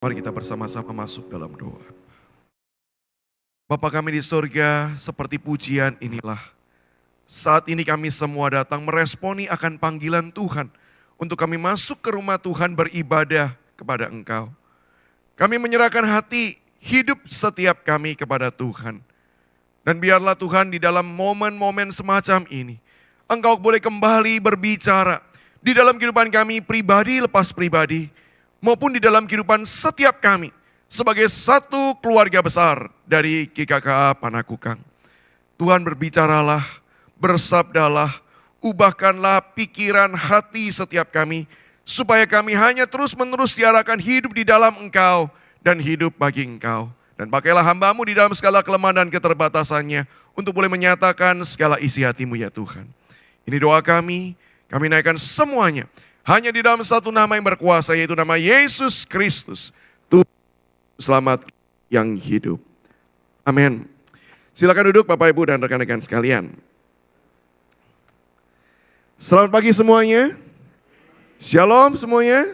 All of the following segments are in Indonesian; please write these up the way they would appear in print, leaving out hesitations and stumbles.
Mari kita bersama-sama masuk dalam doa. Bapa kami di surga, seperti pujian inilah. Saat ini kami semua datang meresponi akan panggilan Tuhan. Untuk kami masuk ke rumah Tuhan beribadah kepada Engkau. Kami menyerahkan hati, hidup setiap kami kepada Tuhan. Dan biarlah Tuhan di dalam momen-momen semacam ini, Engkau boleh kembali berbicara di dalam kehidupan kami pribadi lepas pribadi, maupun di dalam kehidupan setiap kami sebagai satu keluarga besar dari GKKA Panakukang. Tuhan berbicaralah, bersabdalah, ubahkanlah pikiran hati setiap kami, supaya kami hanya terus-menerus diarahkan hidup di dalam Engkau dan hidup bagi Engkau. Dan pakailah hamba-Mu di dalam segala kelemahan dan keterbatasannya untuk boleh menyatakan segala isi hati-Mu ya Tuhan. Ini doa kami naikkan semuanya hanya di dalam satu nama yang berkuasa, yaitu nama Yesus Kristus, Tuhan Selamat yang hidup. Amin. Silakan duduk Bapak Ibu dan rekan-rekan sekalian. Selamat pagi semuanya. Shalom semuanya.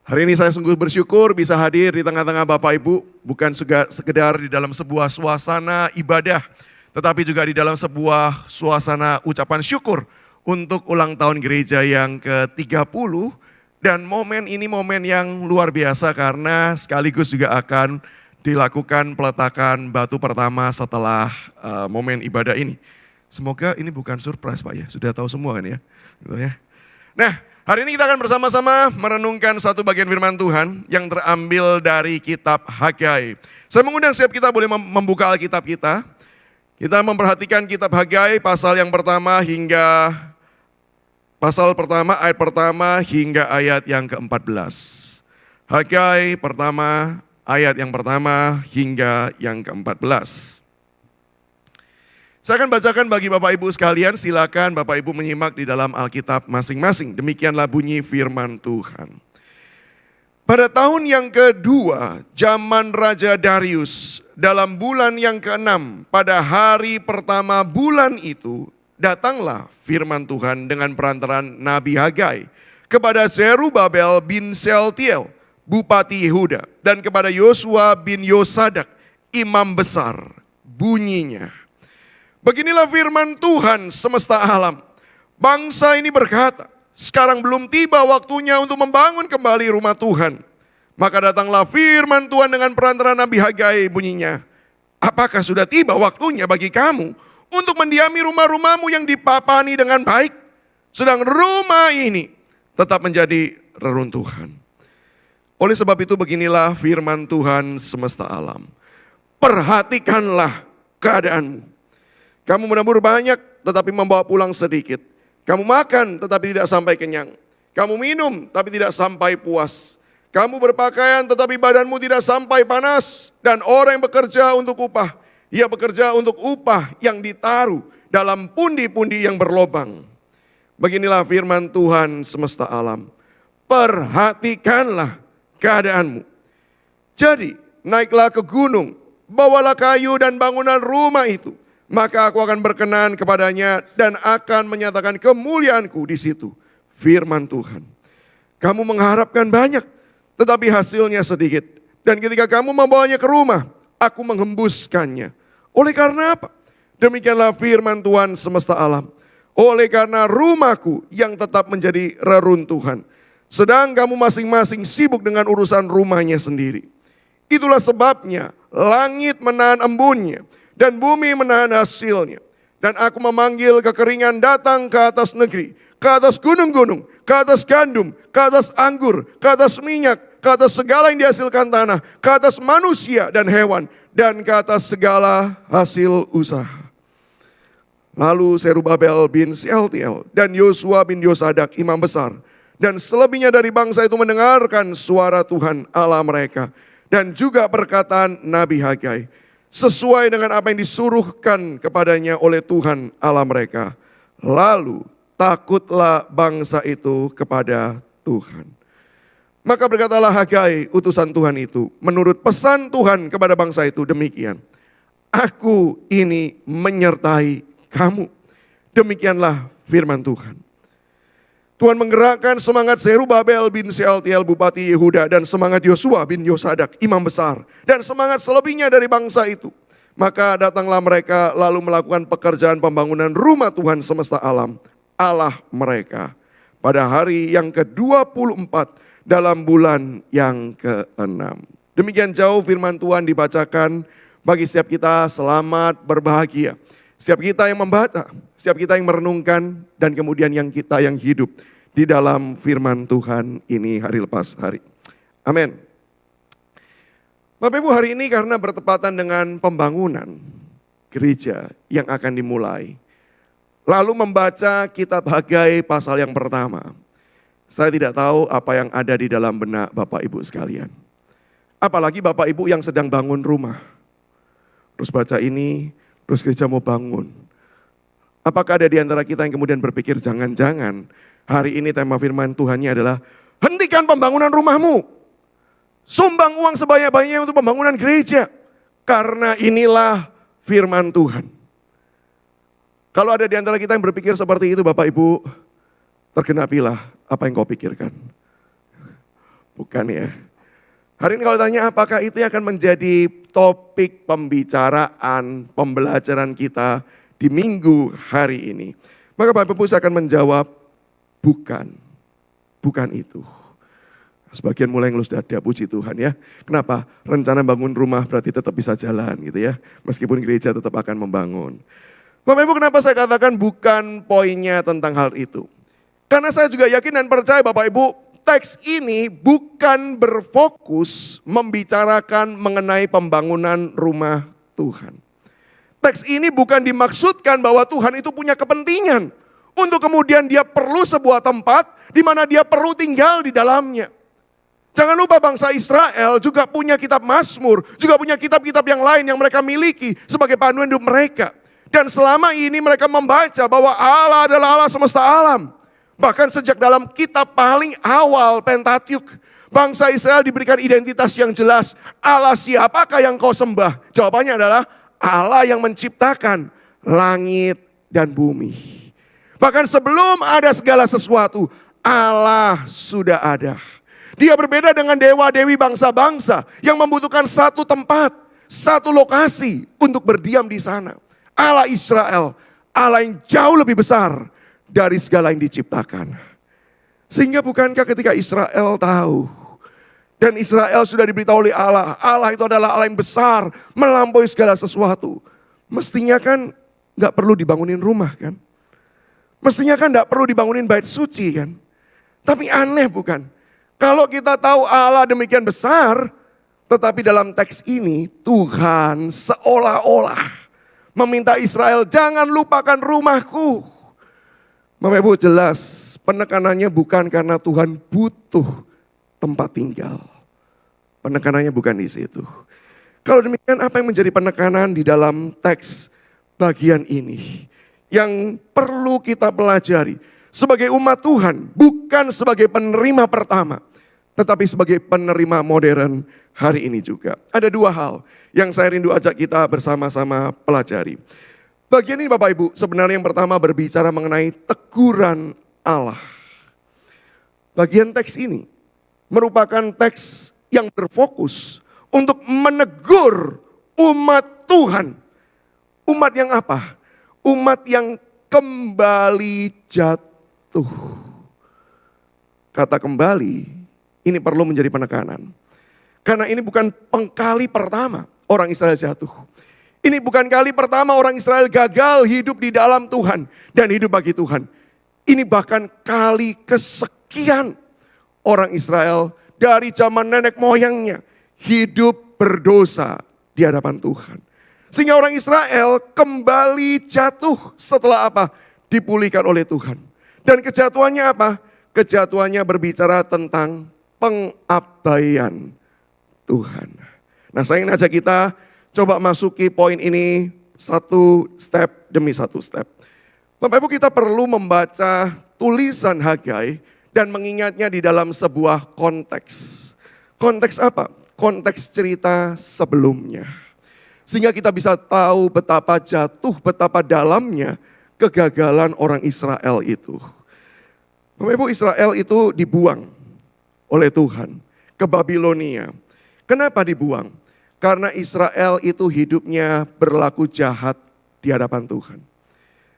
Hari ini saya sungguh bersyukur bisa hadir di tengah-tengah Bapak Ibu, bukan sekedar di dalam sebuah suasana ibadah, tetapi juga di dalam sebuah suasana ucapan syukur untuk ulang tahun gereja yang ke-30. Dan momen ini momen yang luar biasa karena sekaligus juga akan dilakukan peletakan batu pertama setelah momen ibadah ini. Semoga ini bukan surprise Pak ya, sudah tahu semua kan ya. Gitu ya. Nah, hari ini kita akan bersama-sama merenungkan satu bagian firman Tuhan yang terambil dari kitab Hagai. Saya mengundang setiap kita boleh membuka Alkitab kita. Kita memperhatikan kitab Hagai pasal yang pertama hingga ayat pertama hingga ayat yang ke-14. Hagai pertama, ayat yang pertama hingga yang ke-14. Saya akan bacakan bagi Bapak Ibu sekalian, silakan Bapak Ibu menyimak di dalam Alkitab masing-masing. Demikianlah bunyi firman Tuhan. Pada tahun yang kedua, zaman Raja Darius, dalam bulan yang ke-6, pada hari pertama bulan itu, datanglah firman Tuhan dengan perantaran Nabi Hagai kepada Zerubabel bin Sealtiel, Bupati Yehuda, dan kepada Yosua bin Yosadak, imam besar. Bunyinya, beginilah firman Tuhan semesta alam. Bangsa ini berkata, sekarang belum tiba waktunya untuk membangun kembali rumah Tuhan. Maka datanglah firman Tuhan dengan perantaran Nabi Hagai, bunyinya, apakah sudah tiba waktunya bagi kamu untuk mendiami rumah-rumahmu yang dipapani dengan baik, sedang rumah ini tetap menjadi reruntuhan. Oleh sebab itu beginilah firman Tuhan semesta alam. Perhatikanlah keadaanmu. Kamu menabur banyak tetapi membawa pulang sedikit. Kamu makan tetapi tidak sampai kenyang. Kamu minum tapi tidak sampai puas. Kamu berpakaian tetapi badanmu tidak sampai panas. Dan orang yang bekerja untuk upah, ia bekerja untuk upah yang ditaruh dalam pundi-pundi yang berlobang. Beginilah firman Tuhan semesta alam. Perhatikanlah keadaanmu. Jadi naiklah ke gunung, bawalah kayu dan bangunan rumah itu. Maka aku akan berkenan kepadanya dan akan menyatakan kemuliaanku di situ. Firman Tuhan. Kamu mengharapkan banyak, tetapi hasilnya sedikit. Dan ketika kamu membawanya ke rumah, aku menghembuskannya. Oleh karena apa? Demikianlah firman Tuhan semesta alam. Oleh karena rumahku yang tetap menjadi reruntuhan. Sedang kamu masing-masing sibuk dengan urusan rumahnya sendiri. Itulah sebabnya langit menahan embunnya dan bumi menahan hasilnya. Dan aku memanggil kekeringan datang ke atas negeri, ke atas gunung-gunung, ke atas gandum, ke atas anggur, ke atas minyak, ke atas segala yang dihasilkan tanah, ke atas manusia dan hewan, dan ke atas segala hasil usaha. Lalu Zerubabel bin Sealtiel dan Yosua bin Yosadak imam besar, dan selebihnya dari bangsa itu mendengarkan suara Tuhan Allah mereka, dan juga perkataan Nabi Hagai, sesuai dengan apa yang disuruhkan kepadanya oleh Tuhan Allah mereka. Lalu takutlah bangsa itu kepada Tuhan. Maka berkatalah Hagai utusan Tuhan itu, menurut pesan Tuhan kepada bangsa itu demikian. Aku ini menyertai kamu. Demikianlah firman Tuhan. Tuhan menggerakkan semangat Zerubabel bin Sealtiel Bupati Yehuda dan semangat Yosua bin Yosadak Imam Besar dan semangat selebihnya dari bangsa itu. Maka datanglah mereka lalu melakukan pekerjaan pembangunan rumah Tuhan semesta alam, Allah mereka, pada hari yang ke-24 dalam bulan yang ke-6. Demikian jauh firman Tuhan dibacakan bagi setiap kita, selamat berbahagia. Setiap kita yang membaca, setiap kita yang merenungkan, dan kemudian kita yang hidup di dalam firman Tuhan ini hari lepas hari. Amin. Bapak Ibu, hari ini karena bertepatan dengan pembangunan gereja yang akan dimulai, lalu membaca kitab Hagai pasal yang pertama. Saya tidak tahu apa yang ada di dalam benak Bapak Ibu sekalian. Apalagi Bapak Ibu yang sedang bangun rumah. Terus baca ini, terus gereja mau bangun. Apakah ada di antara kita yang kemudian berpikir jangan-jangan hari ini tema firman Tuhannya adalah hentikan pembangunan rumahmu. Sumbang uang sebanyak-banyaknya untuk pembangunan gereja. Karena inilah firman Tuhan. Kalau ada di antara kita yang berpikir seperti itu Bapak Ibu, tergenapilah apa yang kau pikirkan. Bukan ya. Hari ini kalau tanya apakah itu yang akan menjadi topik pembicaraan, pembelajaran kita di minggu hari ini. Maka Bapak Ibu saya akan menjawab, bukan itu. Sebagian mulai ngelus dada, puji Tuhan ya. Kenapa? Rencana bangun rumah berarti tetap bisa jalan gitu ya. Meskipun gereja tetap akan membangun. Bapak Ibu, kenapa saya katakan bukan poinnya tentang hal itu? Karena saya juga yakin dan percaya Bapak Ibu, teks ini bukan berfokus membicarakan mengenai pembangunan rumah Tuhan. Teks ini bukan dimaksudkan bahwa Tuhan itu punya kepentingan untuk kemudian dia perlu sebuah tempat di mana dia perlu tinggal di dalamnya. Jangan lupa bangsa Israel juga punya kitab Mazmur, juga punya kitab-kitab yang lain yang mereka miliki sebagai panduan hidup mereka. Dan selama ini mereka membaca bahwa Allah adalah Allah semesta alam. Bahkan sejak dalam kitab paling awal Pentateuch, bangsa Israel diberikan identitas yang jelas. Allah siapakah yang kau sembah? Jawabannya adalah Allah yang menciptakan langit dan bumi. Bahkan sebelum ada segala sesuatu, Allah sudah ada. Dia berbeda dengan dewa-dewi bangsa-bangsa yang membutuhkan satu tempat, satu lokasi untuk berdiam di sana. Allah Israel, Allah yang jauh lebih besar dari segala yang diciptakan. Sehingga bukankah ketika Israel tahu, dan Israel sudah diberitahu oleh Allah, Allah itu adalah Allah yang besar, melampaui segala sesuatu. Mestinya kan gak perlu dibangunin rumah kan. Mestinya kan gak perlu dibangunin bait suci kan. Tapi aneh bukan? Kalau kita tahu Allah demikian besar, tetapi dalam teks ini Tuhan seolah-olah meminta Israel, jangan lupakan rumahku. Bapak Ibu, jelas penekanannya bukan karena Tuhan butuh tempat tinggal. Penekanannya bukan di situ. Kalau demikian apa yang menjadi penekanan di dalam teks bagian ini? Yang perlu kita pelajari sebagai umat Tuhan, bukan sebagai penerima pertama, tetapi sebagai penerima modern hari ini juga. Ada dua hal yang saya rindu ajak kita bersama-sama pelajari. Bagian ini Bapak Ibu, sebenarnya yang pertama berbicara mengenai teguran Allah. Bagian teks ini merupakan teks yang berfokus untuk menegur umat Tuhan. Umat yang apa? Umat yang kembali jatuh. Kata kembali ini perlu menjadi penekanan. Karena ini bukan kali pertama orang Israel jatuh. Ini bukan kali pertama orang Israel gagal hidup di dalam Tuhan dan hidup bagi Tuhan. Ini bahkan kali kesekian orang Israel dari zaman nenek moyangnya hidup berdosa di hadapan Tuhan. Sehingga orang Israel kembali jatuh setelah apa? Dipulihkan oleh Tuhan. Dan kejatuhannya apa? Kejatuhannya berbicara tentang pengabaian Tuhan. Nah, saya ingin ajak kita coba masuki poin ini satu step demi satu step. Bapak Ibu, kita perlu membaca tulisan Hagai dan mengingatnya di dalam sebuah konteks. Konteks apa? Konteks cerita sebelumnya. Sehingga kita bisa tahu betapa jatuh, betapa dalamnya kegagalan orang Israel itu. Bapak Ibu, Israel itu dibuang oleh Tuhan ke Babilonia. Kenapa dibuang? Karena Israel itu hidupnya berlaku jahat di hadapan Tuhan.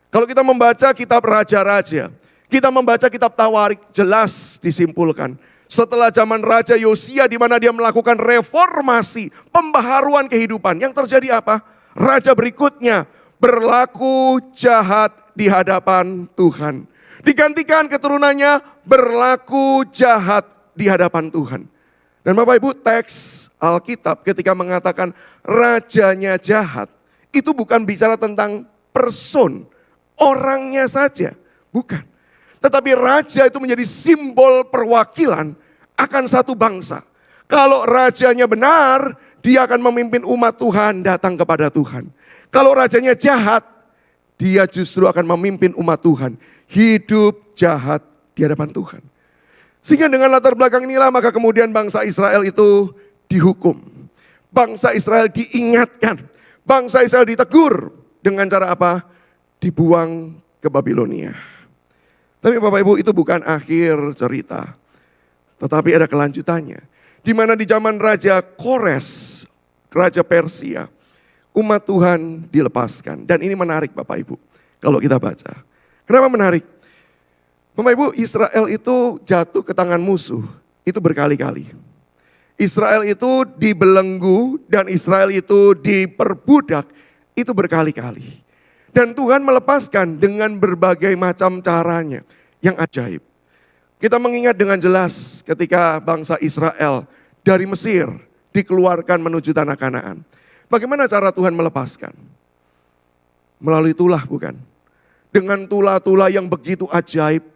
Kalau kita membaca kitab Raja-Raja, kita membaca kitab Tawarik, jelas disimpulkan. Setelah zaman Raja Yosia di mana dia melakukan reformasi, pembaharuan kehidupan. Yang terjadi apa? Raja berikutnya berlaku jahat di hadapan Tuhan. Digantikan keturunannya berlaku jahat di hadapan Tuhan. Dan Bapak Ibu, teks Alkitab ketika mengatakan rajanya jahat, itu bukan bicara tentang person, orangnya saja, bukan. Tetapi raja itu menjadi simbol perwakilan akan satu bangsa. Kalau rajanya benar, dia akan memimpin umat Tuhan datang kepada Tuhan. Kalau rajanya jahat, dia justru akan memimpin umat Tuhan hidup jahat di hadapan Tuhan. Sehingga dengan latar belakang inilah maka kemudian bangsa Israel itu dihukum. Bangsa Israel diingatkan. Bangsa Israel ditegur dengan cara apa? Dibuang ke Babilonia. Tapi Bapak Ibu, itu bukan akhir cerita. Tetapi ada kelanjutannya. Di mana di zaman Raja Kores, Raja Persia, umat Tuhan dilepaskan. Dan ini menarik Bapak Ibu, kalau kita baca. Kenapa menarik? Bapak Ibu, Israel itu jatuh ke tangan musuh, itu berkali-kali. Israel itu dibelenggu dan Israel itu diperbudak, itu berkali-kali. Dan Tuhan melepaskan dengan berbagai macam caranya yang ajaib. Kita mengingat dengan jelas ketika bangsa Israel dari Mesir dikeluarkan menuju tanah Kanaan. Bagaimana cara Tuhan melepaskan? Melalui tulah bukan? Dengan tulah-tulah yang begitu ajaib.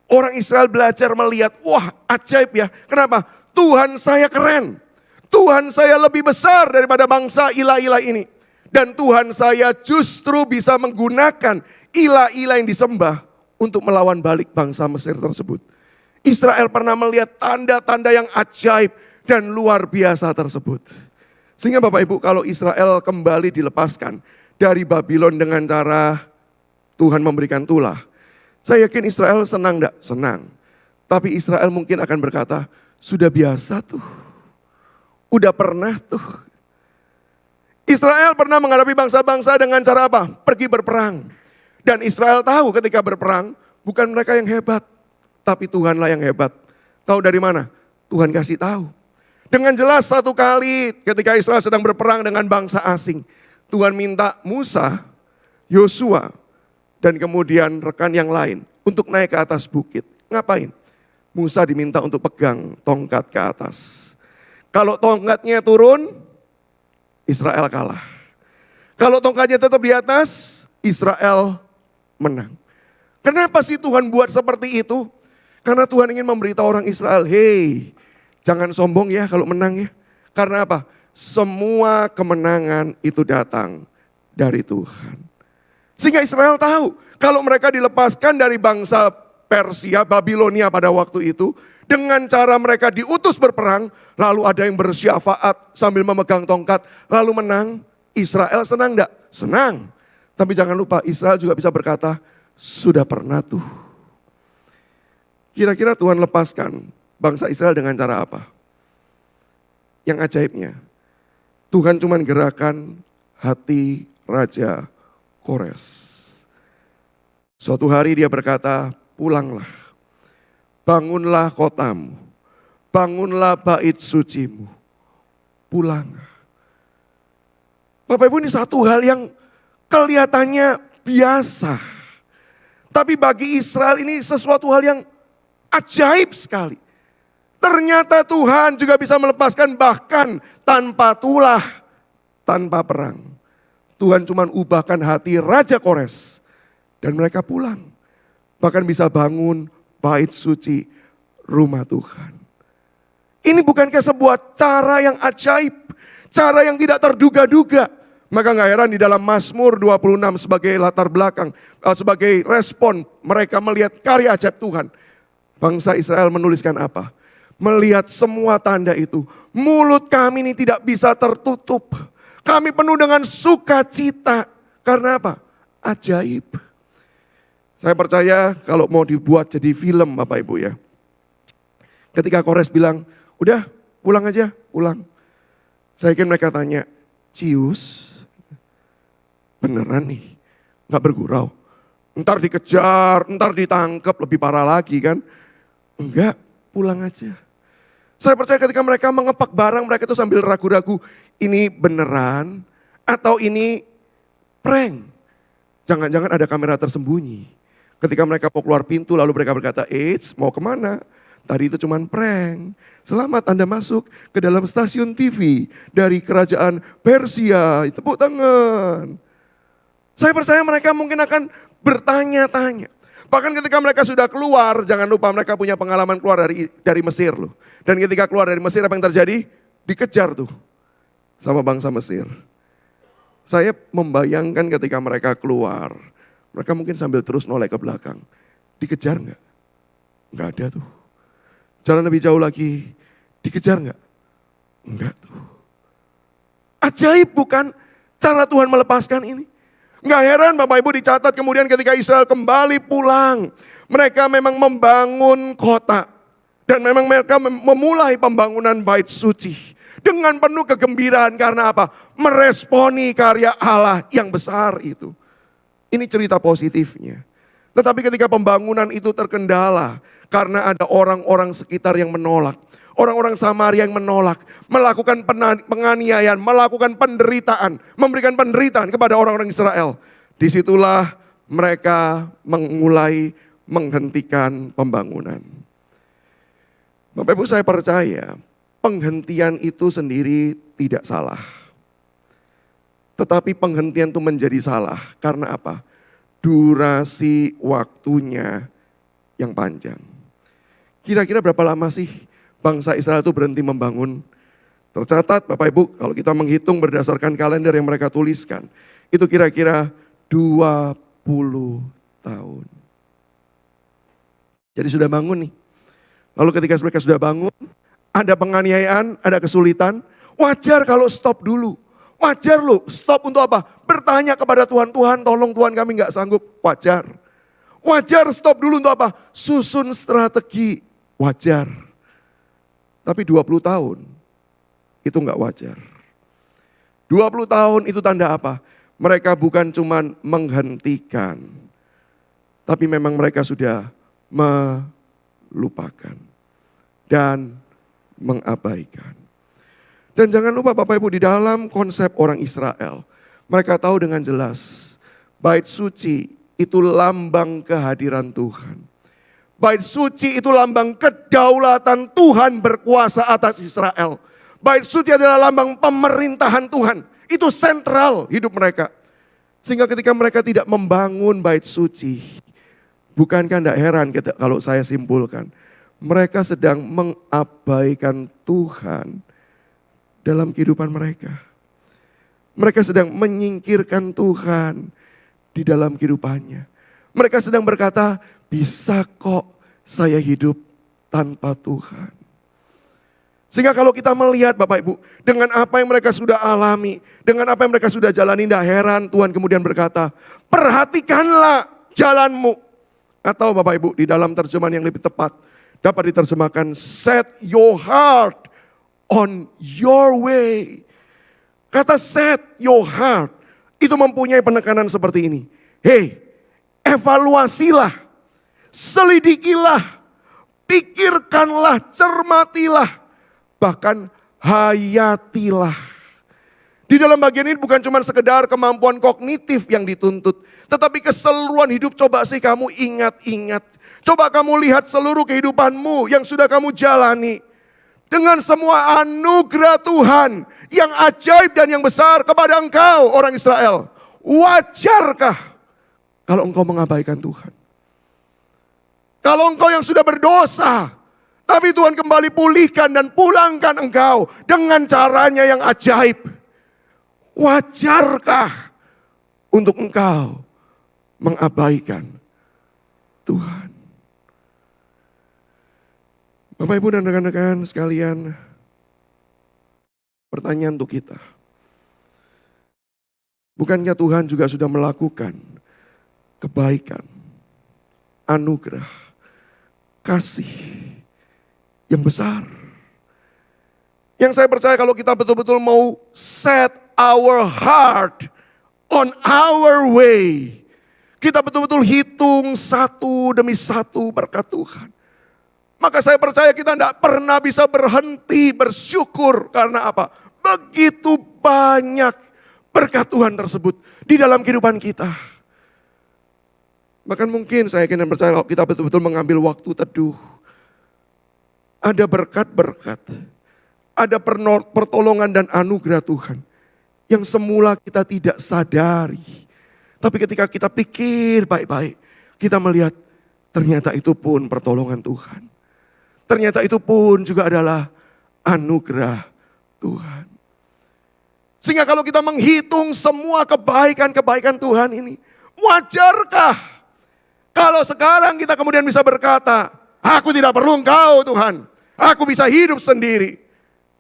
Orang Israel belajar melihat, wah ajaib ya. Kenapa? Tuhan saya keren. Tuhan saya lebih besar daripada bangsa ilah-ilah ini. Dan Tuhan saya justru bisa menggunakan ilah-ilah yang disembah untuk melawan balik bangsa Mesir tersebut. Israel pernah melihat tanda-tanda yang ajaib dan luar biasa tersebut. Sehingga Bapak Ibu, kalau Israel kembali dilepaskan dari Babylon dengan cara Tuhan memberikan tulah, saya yakin Israel senang enggak? Senang. Tapi Israel mungkin akan berkata, sudah biasa tuh. Udah pernah tuh. Israel pernah menghadapi bangsa-bangsa dengan cara apa? Pergi berperang. Dan Israel tahu ketika berperang, bukan mereka yang hebat. Tapi Tuhanlah yang hebat. Tahu dari mana? Tuhan kasih tahu. Dengan jelas satu kali ketika Israel sedang berperang dengan bangsa asing. Tuhan minta Musa, Yosua, dan kemudian rekan yang lain untuk naik ke atas bukit. Ngapain? Musa diminta untuk pegang tongkat ke atas. Kalau tongkatnya turun, Israel kalah. Kalau tongkatnya tetap di atas, Israel menang. Kenapa sih Tuhan buat seperti itu? Karena Tuhan ingin memberitahu orang Israel, hey, jangan sombong ya kalau menang ya. Karena apa? Semua kemenangan itu datang dari Tuhan. Sehingga Israel tahu kalau mereka dilepaskan dari bangsa Persia, Babilonia pada waktu itu, dengan cara mereka diutus berperang, lalu ada yang bersyafaat sambil memegang tongkat, lalu menang, Israel senang enggak? Senang. Tapi jangan lupa Israel juga bisa berkata, sudah pernah tuh. Kira-kira Tuhan lepaskan bangsa Israel dengan cara apa? Yang ajaibnya, Tuhan cuma gerakan hati Raja Kores. Suatu hari dia berkata, pulanglah, bangunlah kotamu, bangunlah bait sucimu, pulang. Bapak Ibu, ini satu hal yang kelihatannya biasa. Tapi bagi Israel ini sesuatu hal yang ajaib sekali. Ternyata Tuhan juga bisa melepaskan bahkan tanpa tulah, tanpa perang. Tuhan cuma ubahkan hati Raja Kores dan mereka pulang. Bahkan bisa bangun bait suci rumah Tuhan. Ini bukankah sebuah cara yang ajaib, cara yang tidak terduga-duga. Maka gak heran di dalam Mazmur 26 sebagai latar belakang, sebagai respon mereka melihat karya ajaib Tuhan. Bangsa Israel menuliskan apa? Melihat semua tanda itu, mulut kami ini tidak bisa tertutup. Kami penuh dengan sukacita. Karena apa? Ajaib. Saya percaya kalau mau dibuat jadi film Bapak Ibu ya. Ketika Kores bilang, udah pulang aja, pulang. Saya yakin mereka tanya, Cius beneran nih gak bergurau? Ntar dikejar, ntar ditangkap, lebih parah lagi kan. Enggak, pulang aja. Saya percaya ketika mereka mengepak barang, mereka itu sambil ragu-ragu, ini beneran atau ini prank? Jangan-jangan ada kamera tersembunyi. Ketika mereka mau keluar pintu lalu mereka berkata, eits mau kemana? Tadi itu cuman prank. Selamat Anda masuk ke dalam stasiun TV dari kerajaan Persia. Tepuk tangan. Saya percaya mereka mungkin akan bertanya-tanya. Bahkan ketika mereka sudah keluar, jangan lupa mereka punya pengalaman keluar dari Mesir loh. Dan ketika keluar dari Mesir apa yang terjadi? Dikejar tuh sama bangsa Mesir. Saya membayangkan ketika mereka keluar, mereka mungkin sambil terus noleh ke belakang. Dikejar nggak? Nggak ada tuh. Jalan lebih jauh lagi, dikejar nggak? Enggak tuh. Ajaib bukan cara Tuhan melepaskan ini? Nggak heran Bapak Ibu dicatat kemudian ketika Israel kembali pulang. Mereka memang membangun kota. Dan memang mereka memulai pembangunan bait suci. Dengan penuh kegembiraan karena apa? Meresponi karya Allah yang besar itu. Ini cerita positifnya. Tetapi ketika pembangunan itu terkendala karena ada orang-orang sekitar yang menolak. Orang-orang Samaria yang menolak, melakukan penganiayaan, melakukan penderitaan, memberikan penderitaan kepada orang-orang Israel. Disitulah mereka mulai menghentikan pembangunan. Bapak Ibu saya percaya penghentian itu sendiri tidak salah. Tetapi penghentian itu menjadi salah karena apa? Durasi waktunya yang panjang. Kira-kira berapa lama sih bangsa Israel itu berhenti membangun? Tercatat Bapak Ibu kalau kita menghitung berdasarkan kalender yang mereka tuliskan. Itu kira-kira 20 tahun. Jadi sudah bangun nih. Lalu ketika mereka sudah bangun, ada penganiayaan, ada kesulitan. Wajar kalau stop dulu. Wajar loh, stop untuk apa? Bertanya kepada Tuhan, Tuhan tolong Tuhan kami gak sanggup. Wajar. Wajar stop dulu untuk apa? Susun strategi. Wajar. Tapi 20 tahun itu gak wajar. 20 tahun itu tanda apa? Mereka bukan cuman menghentikan. Tapi memang mereka sudah melupakan. Dan mengabaikan. Dan jangan lupa Bapak Ibu di dalam konsep orang Israel. Mereka tahu dengan jelas. Bait suci itu lambang kehadiran Tuhan. Bait suci itu lambang kedaulatan Tuhan berkuasa atas Israel. Bait suci adalah lambang pemerintahan Tuhan. Itu sentral hidup mereka. Sehingga ketika mereka tidak membangun bait suci. Bukankah tidak heran kalau saya simpulkan. Mereka sedang mengabaikan Tuhan dalam kehidupan mereka. Mereka sedang menyingkirkan Tuhan di dalam kehidupannya. Mereka sedang berkata, bisa kok saya hidup tanpa Tuhan. Sehingga kalau kita melihat Bapak Ibu, dengan apa yang mereka sudah alami, dengan apa yang mereka sudah jalani, tidak heran Tuhan kemudian berkata, perhatikanlah jalanmu. Atau Bapak Ibu di dalam terjemahan yang lebih tepat, dapat diterjemahkan, set your heart on your way. Kata set your heart, itu mempunyai penekanan seperti ini. Hey, evaluasilah, selidikilah, pikirkanlah, cermatilah, bahkan hayatilah. Di dalam bagian ini bukan cuma sekedar kemampuan kognitif yang dituntut. Tetapi keseluruhan hidup coba sih kamu ingat-ingat. Coba kamu lihat seluruh kehidupanmu yang sudah kamu jalani. Dengan semua anugerah Tuhan yang ajaib dan yang besar kepada engkau orang Israel. Wajarkah kalau engkau mengabaikan Tuhan? Kalau engkau yang sudah berdosa, tapi Tuhan kembali pulihkan dan pulangkan engkau dengan caranya yang ajaib. Wajarkah untuk engkau mengabaikan Tuhan? Bapak Ibu dan rekan-rekan sekalian, pertanyaan untuk kita. Bukankah Tuhan juga sudah melakukan kebaikan anugerah, kasih yang besar. Yang saya percaya kalau kita betul-betul mau set our heart on our way, kita betul-betul hitung satu demi satu berkat Tuhan. Maka saya percaya kita tidak pernah bisa berhenti bersyukur. Karena apa? Begitu banyak berkat Tuhan tersebut di dalam kehidupan kita. Bahkan mungkin saya yakin dan percaya kalau kita betul-betul mengambil waktu teduh. Ada berkat-berkat. Ada pertolongan dan anugerah Tuhan. Yang semula kita tidak sadari. Tapi ketika kita pikir baik-baik, kita melihat ternyata itu pun pertolongan Tuhan. Ternyata itu pun juga adalah anugerah Tuhan. Sehingga kalau kita menghitung semua kebaikan-kebaikan Tuhan ini, wajarkah kalau sekarang kita kemudian bisa berkata, aku tidak perlu Engkau Tuhan, aku bisa hidup sendiri.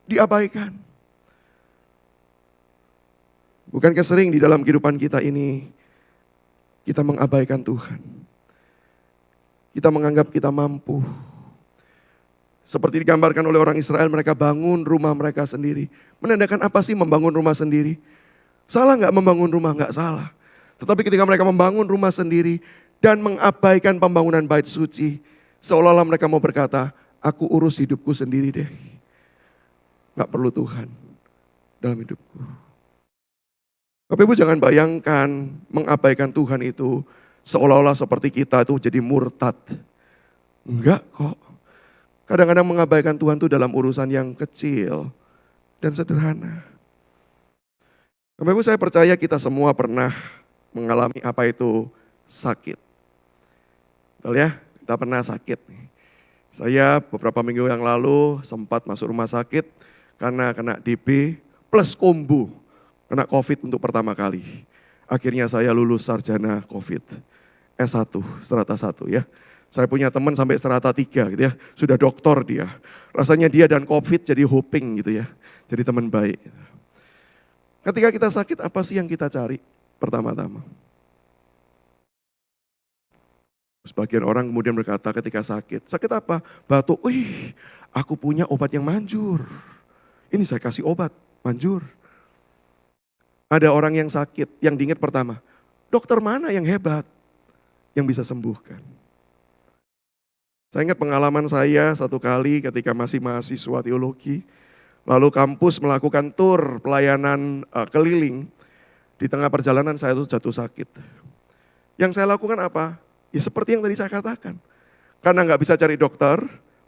Diabaikan. Bukankah sering di dalam kehidupan kita ini, kita mengabaikan Tuhan. Kita menganggap kita mampu. Seperti digambarkan oleh orang Israel, mereka bangun rumah mereka sendiri. Menandakan apa sih membangun rumah sendiri? Salah nggak membangun rumah? Nggak salah. Tetapi ketika mereka membangun rumah sendiri dan mengabaikan pembangunan bait suci, seolah-olah mereka mau berkata, aku urus hidupku sendiri deh. Nggak perlu Tuhan dalam hidupku. Bapak Ibu jangan bayangkan mengabaikan Tuhan itu seolah-olah seperti kita itu jadi murtad. Enggak kok. Kadang-kadang mengabaikan Tuhan itu dalam urusan yang kecil dan sederhana. Bapak Ibu saya percaya kita semua pernah mengalami apa itu sakit. Betul ya? Kita pernah sakit. Saya beberapa minggu yang lalu sempat masuk rumah sakit karena kena DB plus kombo. Kena COVID untuk pertama kali. Akhirnya saya lulus sarjana COVID. S1, strata 1 ya. Saya punya teman sampai strata 3 gitu ya. Sudah doktor dia. Rasanya dia dan COVID jadi hoping gitu ya. Jadi teman baik. Ketika kita sakit apa sih yang kita cari pertama-tama? Sebagian orang kemudian berkata ketika sakit. Sakit apa? Batuk. Wih, aku punya obat yang manjur. Ini saya kasih obat, manjur. Ada orang yang sakit, yang diingat pertama, dokter mana yang hebat, yang bisa sembuhkan. Saya ingat pengalaman saya satu kali ketika masih mahasiswa teologi, lalu kampus melakukan tur pelayanan keliling, di tengah perjalanan saya itu jatuh sakit. Yang saya lakukan apa? Ya seperti yang tadi saya katakan, karena nggak bisa cari dokter,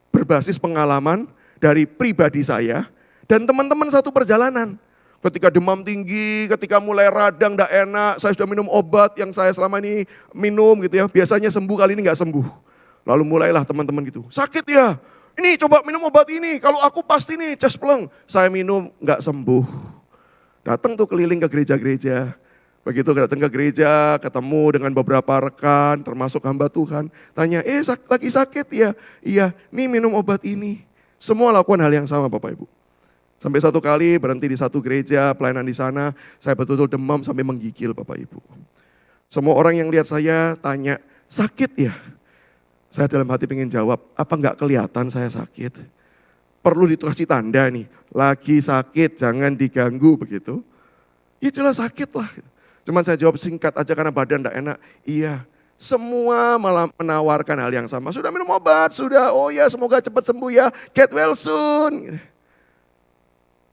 berbasis pengalaman dari pribadi saya, dan teman-teman satu perjalanan. Ketika demam tinggi, ketika mulai radang, tidak enak, saya sudah minum obat yang saya selama ini minum gitu ya. Biasanya sembuh, kali ini nggak sembuh. Lalu mulailah teman-teman gitu, sakit ya, ini coba minum obat ini, kalau aku pasti nih chest pleng. Saya minum, nggak sembuh. Datang tuh keliling ke gereja-gereja. Begitu datang ke gereja, ketemu dengan beberapa rekan, termasuk hamba Tuhan. Tanya, lagi sakit ya? Iya, nih minum obat ini. Semua lakukan hal yang sama Bapak Ibu. Sampai satu kali berhenti di satu gereja, pelayanan di sana, saya betul-betul demam sampai menggigil Bapak Ibu. Semua orang yang lihat saya tanya, sakit ya? Saya dalam hati pengen jawab, apa enggak kelihatan saya sakit? Perlu dikasih tanda nih, lagi sakit jangan diganggu begitu. Ya jelas sakit lah. Cuman saya jawab singkat aja karena badan enggak enak. Iya, semua malah menawarkan hal yang sama. Sudah minum obat, sudah, oh ya semoga cepat sembuh ya, get well soon.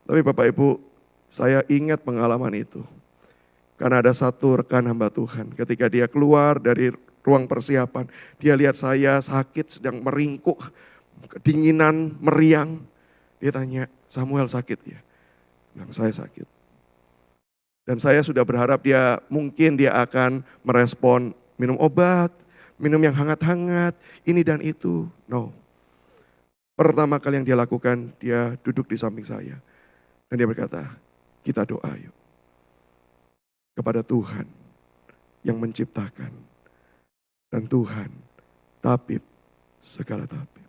Tapi Bapak Ibu, saya ingat pengalaman itu. Karena ada satu rekan hamba Tuhan, ketika dia keluar dari ruang persiapan, dia lihat saya sakit, sedang meringkuk, kedinginan, meriang. Dia tanya, Samuel sakit ya? Bilang, saya sakit. Dan saya sudah berharap mungkin dia akan merespon minum obat, minum yang hangat-hangat, ini dan itu. No. Pertama kali yang dia lakukan, dia duduk di samping saya. Dan dia berkata, kita doa yuk. Kepada Tuhan yang menciptakan. Dan Tuhan, tabib, segala tabib.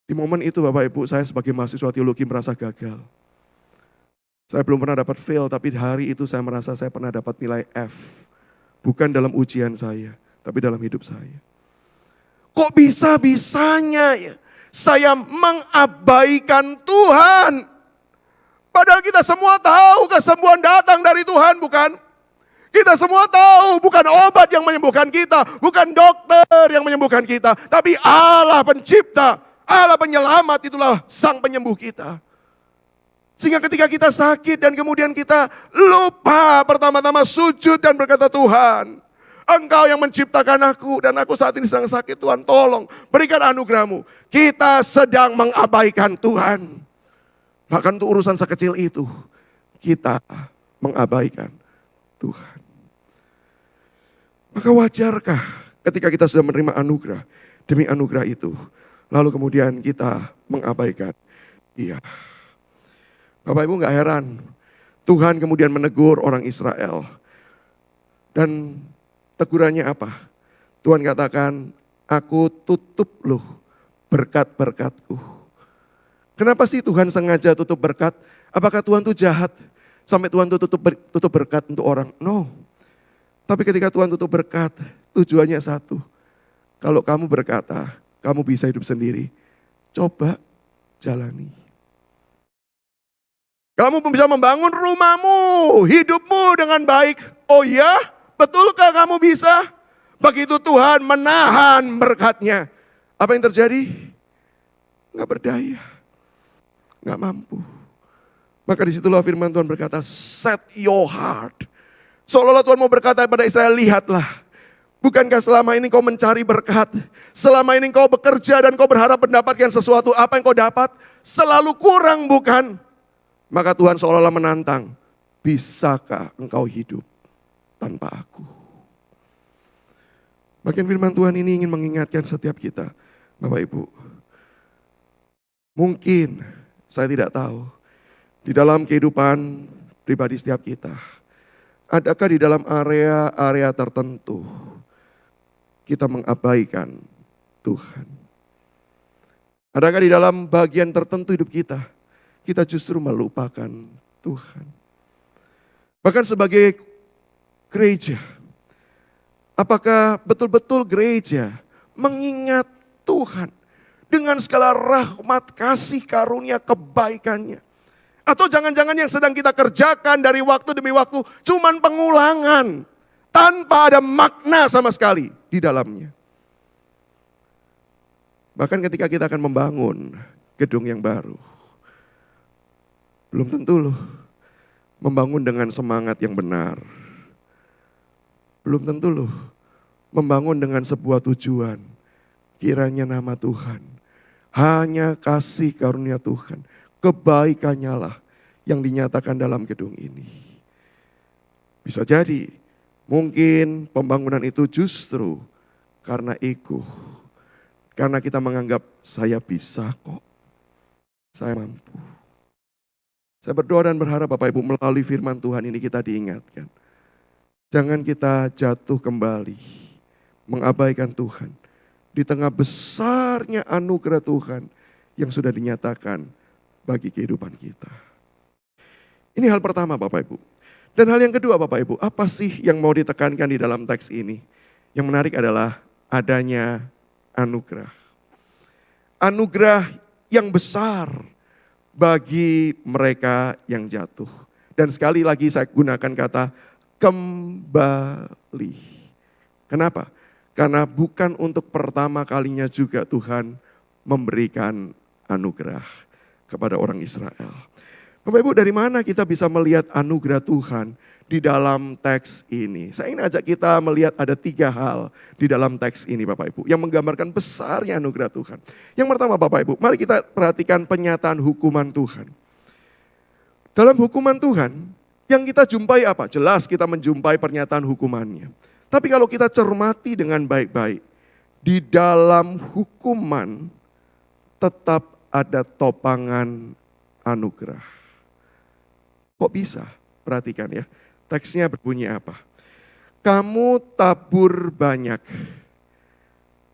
Di momen itu Bapak Ibu, saya sebagai mahasiswa teologi merasa gagal. Saya belum pernah dapat fail, tapi hari itu saya merasa saya pernah dapat nilai F. Bukan dalam ujian saya, tapi dalam hidup saya. Kok bisa-bisanya ya saya mengabaikan Tuhan? Padahal kita semua tahu kesembuhan datang dari Tuhan, bukan? Kita semua tahu bukan obat yang menyembuhkan kita, bukan dokter yang menyembuhkan kita, tapi Allah pencipta, Allah penyelamat, itulah sang penyembuh kita. Sehingga ketika kita sakit dan kemudian kita lupa pertama-tama sujud dan berkata, Tuhan, Engkau yang menciptakan aku dan aku saat ini sedang sakit, Tuhan tolong berikan anugerah-Mu. Kita sedang mengabaikan Tuhan. Bahkan untuk urusan sekecil itu, kita mengabaikan Tuhan. Maka wajarkah ketika kita sudah menerima anugerah, demi anugerah itu, lalu kemudian kita mengabaikan Dia. Bapak Ibu gak heran, Tuhan kemudian menegur orang Israel. Dan tegurannya apa? Tuhan katakan, aku tutup loh berkat-berkatku. Kenapa sih Tuhan sengaja tutup berkat? Apakah Tuhan tuh jahat? Sampai Tuhan tuh tutup berkat untuk orang? No. Tapi ketika Tuhan tutup berkat, tujuannya satu. Kalau kamu berkata, kamu bisa hidup sendiri. Coba jalani. Kamu bisa membangun rumahmu, hidupmu dengan baik. Oh ya? Betulkah kamu bisa? Begitu Tuhan menahan berkatnya. Apa yang terjadi? Gak berdaya. Gak mampu. Maka disitulah firman Tuhan berkata, set your heart. Seolah-olah Tuhan mau berkata kepada Israel, lihatlah. Bukankah selama ini kau mencari berkat? Selama ini kau bekerja dan kau berharap mendapatkan sesuatu. Apa yang kau dapat? Selalu kurang, bukan? Maka Tuhan seolah-olah menantang. Bisakah engkau hidup tanpa aku? Bagian firman Tuhan ini ingin mengingatkan setiap kita. Bapak Ibu, mungkin saya tidak tahu. Di dalam kehidupan pribadi setiap kita. Adakah di dalam area-area tertentu kita mengabaikan Tuhan? Adakah di dalam bagian tertentu hidup kita, kita justru melupakan Tuhan? Bahkan sebagai gereja, apakah betul-betul gereja mengingat Tuhan dengan segala rahmat, kasih, karunia, kebaikannya? Atau jangan-jangan yang sedang kita kerjakan dari waktu demi waktu cuman pengulangan tanpa ada makna sama sekali di dalamnya. Bahkan ketika kita akan membangun gedung yang baru, belum tentu loh membangun dengan semangat yang benar. Belum tentu loh membangun dengan sebuah tujuan. Kiranya nama Tuhan, hanya kasih karunia Tuhan, kebaikannya lah yang dinyatakan dalam gedung ini. Bisa jadi mungkin pembangunan itu justru karena ego. Karena kita menganggap saya bisa kok, saya mampu. Saya berdoa dan berharap Bapak Ibu melalui firman Tuhan ini kita diingatkan. Jangan kita jatuh kembali mengabaikan Tuhan. Di tengah besarnya anugerah Tuhan yang sudah dinyatakan bagi kehidupan kita. Ini hal pertama Bapak Ibu. Dan hal yang kedua Bapak Ibu, apa sih yang mau ditekankan di dalam teks ini? Yang menarik adalah adanya anugerah. Anugerah yang besar bagi mereka yang jatuh. Dan sekali lagi saya gunakan kata kembali. Kenapa? Karena bukan untuk pertama kalinya juga Tuhan memberikan anugerah kepada orang Israel. Bapak Ibu, dari mana kita bisa melihat anugerah Tuhan di dalam teks ini? Saya ingin ajak kita melihat ada 3 hal di dalam teks ini Bapak Ibu, yang menggambarkan besarnya anugerah Tuhan. Yang pertama Bapak Ibu, mari kita perhatikan penyataan hukuman Tuhan. Dalam hukuman Tuhan, yang kita jumpai apa? Jelas kita menjumpai pernyataan hukumannya. Tapi kalau kita cermati dengan baik-baik, di dalam hukuman tetap ada topangan anugerah. Kok bisa? Perhatikan ya, teksnya berbunyi apa? Kamu tabur banyak.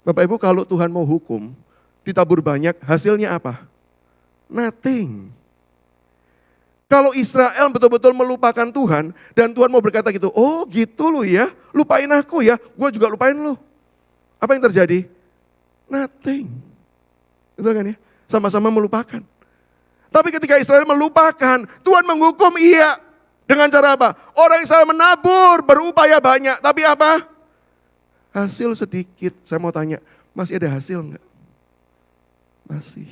Bapak Ibu, kalau Tuhan mau hukum, ditabur banyak, hasilnya apa? Nothing. Kalau Israel betul-betul melupakan Tuhan dan Tuhan mau berkata gitu, oh gitu lu ya, lupain aku ya, gue juga lupain lu. Apa yang terjadi? Nothing. Betul kan ya? Sama-sama melupakan. Tapi ketika Israel melupakan, Tuhan menghukum iya. Dengan cara apa? Orang Israel menabur, berupaya banyak. Tapi apa? Hasil sedikit. Saya mau tanya, masih ada hasil enggak? Masih.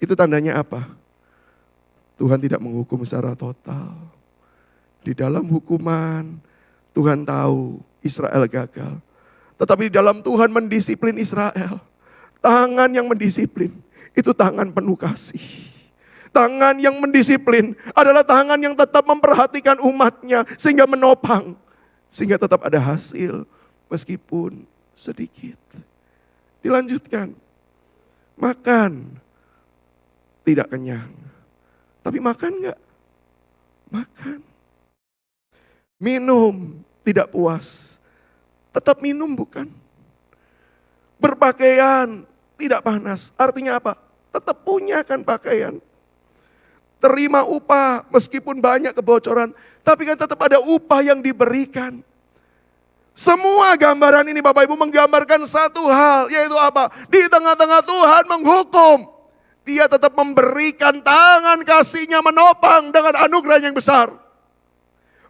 Itu tandanya apa? Tuhan tidak menghukum secara total. Di dalam hukuman, Tuhan tahu Israel gagal. Tetapi di dalam Tuhan mendisiplin Israel. Tangan yang mendisiplin, itu tangan penuh kasih. Tangan yang mendisiplin adalah tangan yang tetap memperhatikan umatnya sehingga menopang. Sehingga tetap ada hasil meskipun sedikit. Dilanjutkan. Makan. Tidak kenyang. Tapi makan enggak? Makan. Minum. Tidak puas. Tetap minum bukan? Berpakaian. Tidak panas. Artinya apa? Tetap punya kan pakaian. Terima upah meskipun banyak kebocoran. Tapi kan tetap ada upah yang diberikan. Semua gambaran ini Bapak Ibu menggambarkan satu hal. Yaitu apa? Di tengah-tengah Tuhan menghukum. Dia tetap memberikan tangan kasihnya menopang dengan anugerah yang besar.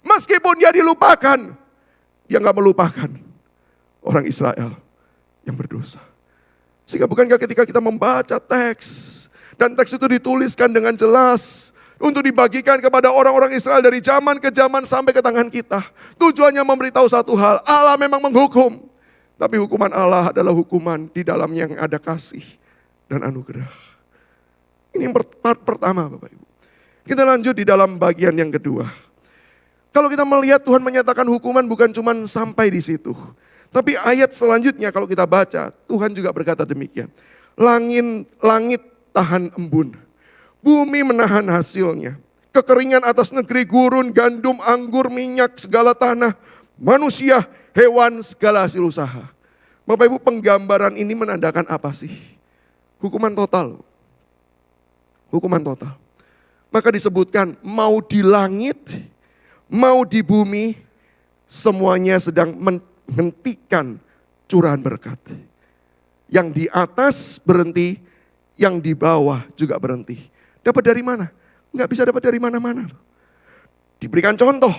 Meskipun dia dilupakan. Dia gak melupakan orang Israel yang berdosa. Sehingga bukankah ketika kita membaca teks. Dan teks itu dituliskan dengan jelas untuk dibagikan kepada orang-orang Israel dari zaman ke zaman sampai ke tangan kita. Tujuannya memberitahu satu hal, Allah memang menghukum. Tapi hukuman Allah adalah hukuman di dalamnya yang ada kasih dan anugerah. Ini yang part pertama Bapak Ibu. Kita lanjut di dalam bagian yang kedua. Kalau kita melihat Tuhan menyatakan hukuman bukan cuma sampai di situ. Tapi ayat selanjutnya kalau kita baca, Tuhan juga berkata demikian. Langit tahan embun, bumi menahan hasilnya. Kekeringan atas negeri, gurun, gandum, anggur, minyak, segala tanah, manusia, hewan, segala hasil usaha. Bapak Ibu, penggambaran ini menandakan apa sih? Hukuman total. Hukuman total. Maka disebutkan mau di langit, mau di bumi, semuanya sedang menghentikan curahan berkat. Yang di atas berhenti, yang di bawah juga berhenti. Dapat dari mana? Enggak bisa dapat dari mana-mana. Diberikan contoh,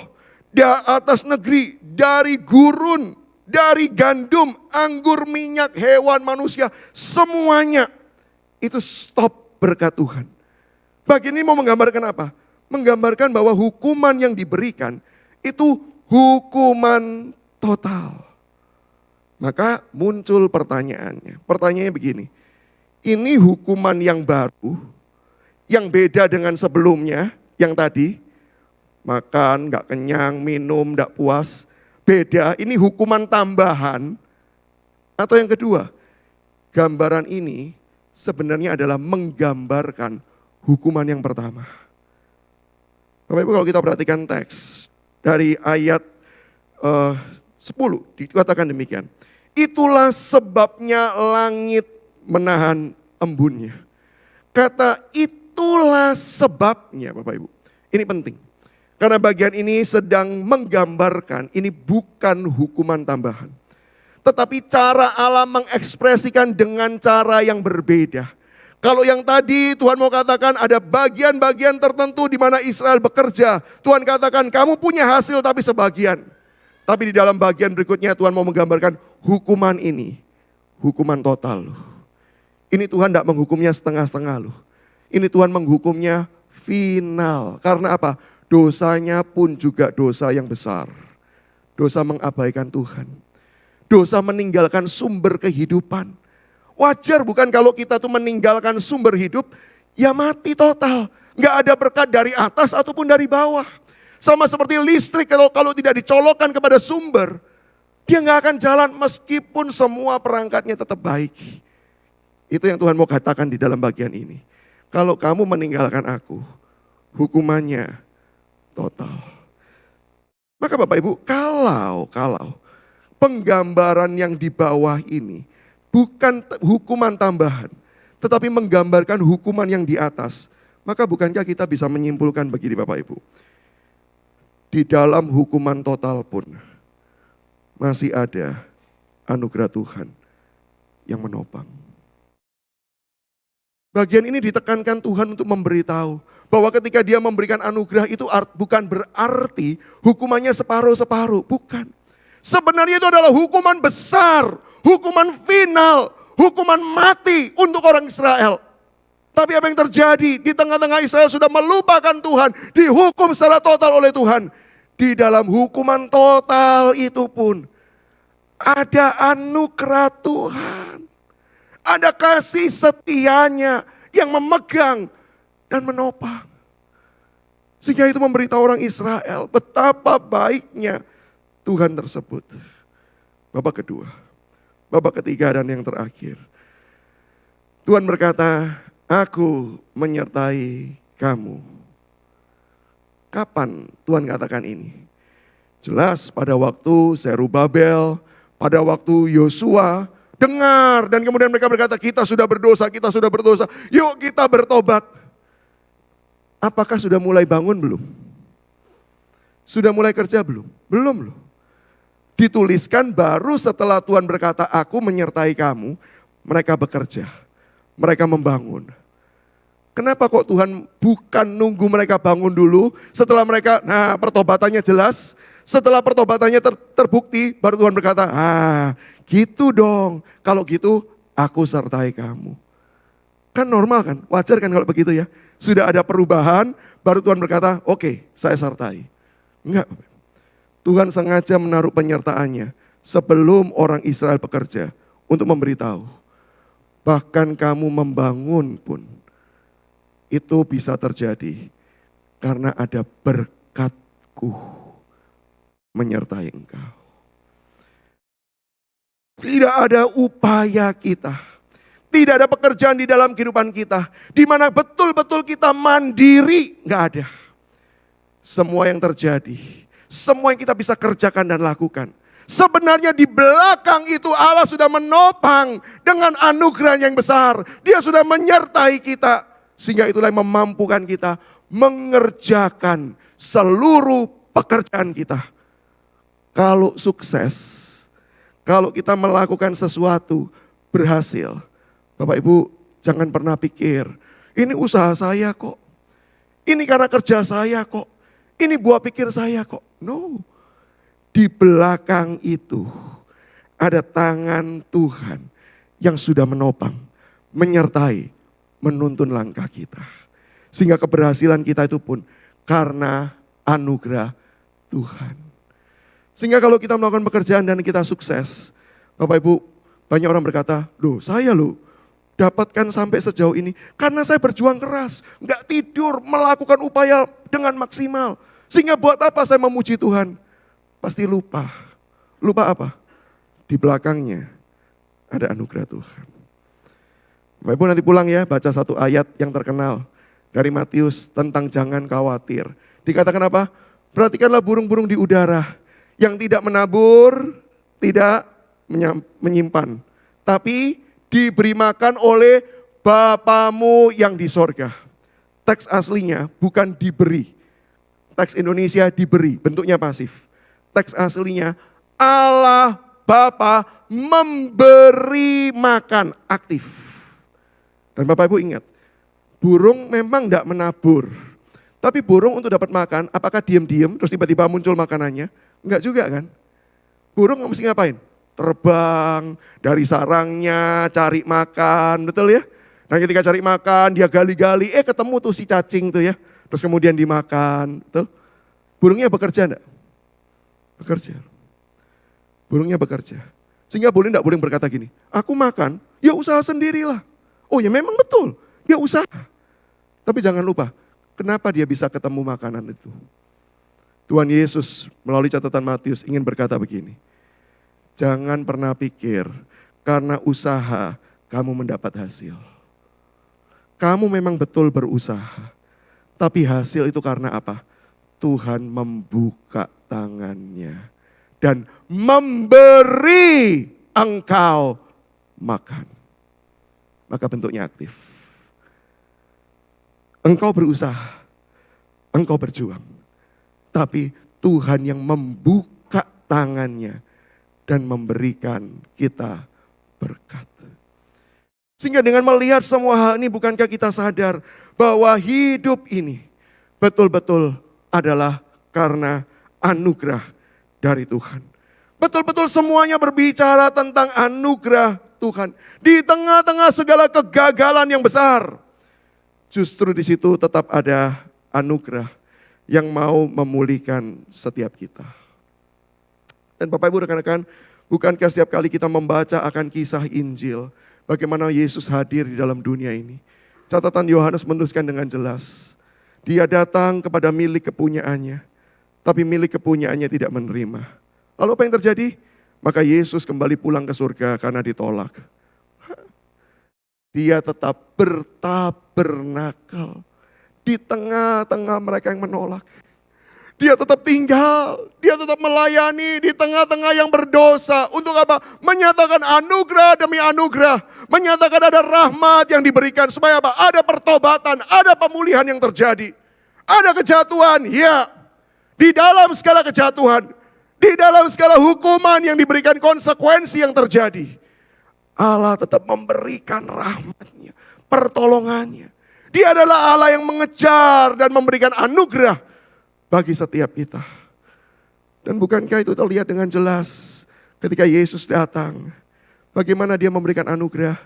di atas negeri, dari gurun, dari gandum, anggur, minyak, hewan, manusia, semuanya itu stop berkat Tuhan. Bagian ini mau menggambarkan apa? Menggambarkan bahwa hukuman yang diberikan itu hukuman total. Maka muncul pertanyaannya. Pertanyaannya begini. Ini hukuman yang baru, yang beda dengan sebelumnya, yang tadi, makan, gak kenyang, minum, gak puas, beda. Ini hukuman tambahan, atau yang kedua, gambaran ini sebenarnya adalah menggambarkan hukuman yang pertama. Bapak Ibu kalau kita perhatikan teks, dari ayat 10, dikatakan demikian. Itulah sebabnya langit menahan embunnya. Kata itulah sebabnya Bapak Ibu. Ini penting. Karena bagian ini sedang menggambarkan ini bukan hukuman tambahan. Tetapi cara Allah mengekspresikan dengan cara yang berbeda. Kalau yang tadi Tuhan mau katakan ada bagian-bagian tertentu di mana Israel bekerja. Tuhan katakan kamu punya hasil tapi sebagian. Tapi di dalam bagian berikutnya Tuhan mau menggambarkan hukuman ini. Hukuman total loh. Ini Tuhan tidak menghukumnya setengah-setengah loh. Ini Tuhan menghukumnya final. Karena apa? Dosanya pun juga dosa yang besar. Dosa mengabaikan Tuhan. Dosa meninggalkan sumber kehidupan. Wajar bukan kalau kita tuh meninggalkan sumber hidup, ya mati total. Nggak ada berkat dari atas ataupun dari bawah. Sama seperti listrik kalau tidak dicolokkan kepada sumber, dia nggak akan jalan meskipun semua perangkatnya tetap baik. Itu yang Tuhan mau katakan di dalam bagian ini. Kalau kamu meninggalkan aku, hukumannya total. Maka Bapak Ibu, kalau penggambaran yang di bawah ini bukan hukuman tambahan, tetapi menggambarkan hukuman yang di atas. Maka bukankah kita bisa menyimpulkan begini Bapak Ibu. Di dalam hukuman total pun masih ada anugerah Tuhan yang menopang. Bagian ini ditekankan Tuhan untuk memberitahu bahwa ketika dia memberikan anugerah itu bukan berarti hukumannya separuh-separuh, bukan. Sebenarnya itu adalah hukuman besar, hukuman final, hukuman mati untuk orang Israel. Tapi apa yang terjadi di tengah-tengah Israel sudah melupakan Tuhan, dihukum secara total oleh Tuhan. Di dalam hukuman total itu pun ada anugerah Tuhan. Ada kasih setianya yang memegang dan menopang. Sehingga itu memberitahu orang Israel betapa baiknya Tuhan tersebut. Babak kedua, babak ketiga dan yang terakhir. Tuhan berkata, aku menyertai kamu. Kapan Tuhan katakan ini? Jelas pada waktu Zerubabel, pada waktu Yosua, dengar dan kemudian mereka berkata kita sudah berdosa, yuk kita bertobat. Apakah sudah mulai bangun belum? Sudah mulai kerja belum? Belum loh. Dituliskan baru setelah Tuhan berkata aku menyertai kamu, mereka bekerja, mereka membangun. Kenapa kok Tuhan bukan nunggu mereka bangun dulu, setelah mereka, pertobatannya jelas, setelah pertobatannya terbukti, baru Tuhan berkata, gitu dong, kalau gitu aku sertai kamu. Kan normal kan, wajar kan kalau begitu ya. Sudah ada perubahan, baru Tuhan berkata, oke, saya sertai. Enggak, Tuhan sengaja menaruh penyertaannya sebelum orang Israel bekerja untuk memberitahu. Bahkan kamu membangun pun, itu bisa terjadi karena ada berkat-Ku menyertai engkau. Tidak ada upaya kita, tidak ada pekerjaan di dalam kehidupan kita, di mana betul-betul kita mandiri, nggak ada. Semua yang terjadi, semua yang kita bisa kerjakan dan lakukan. Sebenarnya di belakang itu Allah sudah menopang dengan anugerah yang besar. Dia sudah menyertai kita. Sehingga itulah yang memampukan kita mengerjakan seluruh pekerjaan kita. Kalau sukses, kalau kita melakukan sesuatu berhasil, Bapak Ibu jangan pernah pikir, ini usaha saya kok, ini karena kerja saya kok, ini buah pikir saya kok. No, di belakang itu ada tangan Tuhan yang sudah menopang, menyertai, menuntun langkah kita. Sehingga keberhasilan kita itu pun karena anugerah Tuhan. Sehingga kalau kita melakukan pekerjaan dan kita sukses, Bapak Ibu, banyak orang berkata, saya dapatkan sampai sejauh ini karena saya berjuang keras, nggak tidur, melakukan upaya dengan maksimal. Sehingga buat apa saya memuji Tuhan? Pasti lupa. Lupa apa? Di belakangnya ada anugerah Tuhan. Bapak Ibu nanti pulang ya, baca satu ayat yang terkenal dari Matius tentang jangan khawatir. Dikatakan apa? Perhatikanlah burung-burung di udara yang tidak menabur, tidak menyimpan. Tapi diberi makan oleh Bapamu yang di sorga. Teks aslinya bukan diberi. Teks Indonesia diberi, bentuknya pasif. Teks aslinya Allah Bapa memberi makan, aktif. Dan Bapak Ibu ingat, burung memang tidak menabur. Tapi burung untuk dapat makan, apakah diam-diam terus tiba-tiba muncul makanannya? Enggak juga kan? Burung mesti ngapain? Terbang dari sarangnya, cari makan, betul ya? Dan ketika cari makan, dia gali-gali, ketemu tuh si cacing tuh ya. Terus kemudian dimakan, betul? Burungnya bekerja enggak? Bekerja. Burungnya bekerja. Sehingga enggak boleh berkata gini, aku makan, ya usaha sendirilah. Oh ya memang betul, dia usaha. Tapi jangan lupa, kenapa dia bisa ketemu makanan itu? Tuhan Yesus melalui catatan Matius ingin berkata begini. Jangan pernah pikir karena usaha kamu mendapat hasil. Kamu memang betul berusaha. Tapi hasil itu karena apa? Tuhan membuka tangannya. Dan memberi engkau makan. Maka bentuknya aktif. Engkau berusaha, engkau berjuang. Tapi Tuhan yang membuka tangannya dan memberikan kita berkat. Sehingga dengan melihat semua hal ini, bukankah kita sadar bahwa hidup ini betul-betul adalah karena anugerah dari Tuhan. Betul-betul semuanya berbicara tentang anugerah Tuhan. Di tengah-tengah segala kegagalan yang besar, justru di situ tetap ada anugerah yang mau memulihkan setiap kita. Dan Bapak Ibu rekan-rekan, bukankah setiap kali kita membaca akan kisah Injil, bagaimana Yesus hadir di dalam dunia ini. Catatan Yohanes menuliskan dengan jelas, dia datang kepada milik kepunyaannya, tapi milik kepunyaannya tidak menerima. Lalu apa yang terjadi? Maka Yesus kembali pulang ke surga karena ditolak. Dia tetap bertabernakal di tengah-tengah mereka yang menolak. Dia tetap tinggal, dia tetap melayani di tengah-tengah yang berdosa. Untuk apa? Menyatakan anugerah demi anugerah. Menyatakan ada rahmat yang diberikan. Supaya apa? Ada pertobatan, ada pemulihan yang terjadi. Ada kejatuhan, ya. Di dalam segala kejatuhan, di dalam segala hukuman yang diberikan, konsekuensi yang terjadi, Allah tetap memberikan rahmatnya, pertolongannya. Dia adalah Allah yang mengejar dan memberikan anugerah bagi setiap kita. Dan bukankah itu terlihat dengan jelas ketika Yesus datang, bagaimana dia memberikan anugerah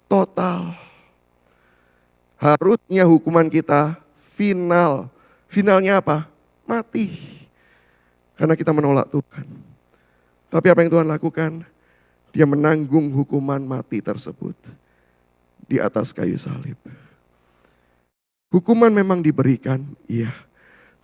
total. Harusnya hukuman kita final. Finalnya apa? Mati. Karena kita menolak Tuhan. Tapi apa yang Tuhan lakukan? Dia menanggung hukuman mati tersebut di atas kayu salib. Hukuman memang diberikan, iya.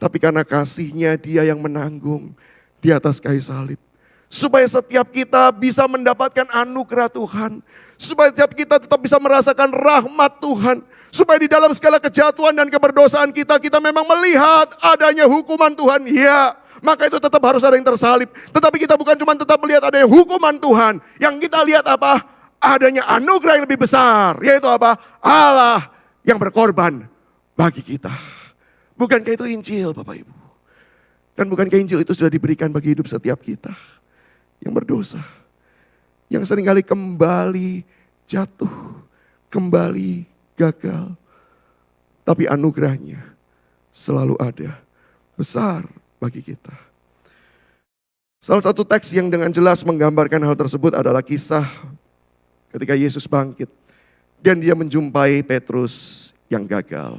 Tapi karena kasihnya dia yang menanggung di atas kayu salib. Supaya setiap kita bisa mendapatkan anugerah Tuhan. Supaya setiap kita tetap bisa merasakan rahmat Tuhan. Supaya di dalam segala kejatuhan dan keberdosaan kita, kita memang melihat adanya hukuman Tuhan. Ya, maka itu tetap harus ada yang tersalib. Tetapi kita bukan cuma tetap melihat adanya hukuman Tuhan. Yang kita lihat apa? Adanya anugerah yang lebih besar. Yaitu apa? Allah yang berkorban bagi kita. Bukankah itu Injil Bapak Ibu? Dan bukankah Injil itu sudah diberikan bagi hidup setiap kita yang berdosa. Yang seringkali kembali jatuh, kembali gagal. Tapi anugerahnya selalu ada, besar bagi kita. Salah satu teks yang dengan jelas menggambarkan hal tersebut adalah kisah ketika Yesus bangkit. Dan dia menjumpai Petrus yang gagal.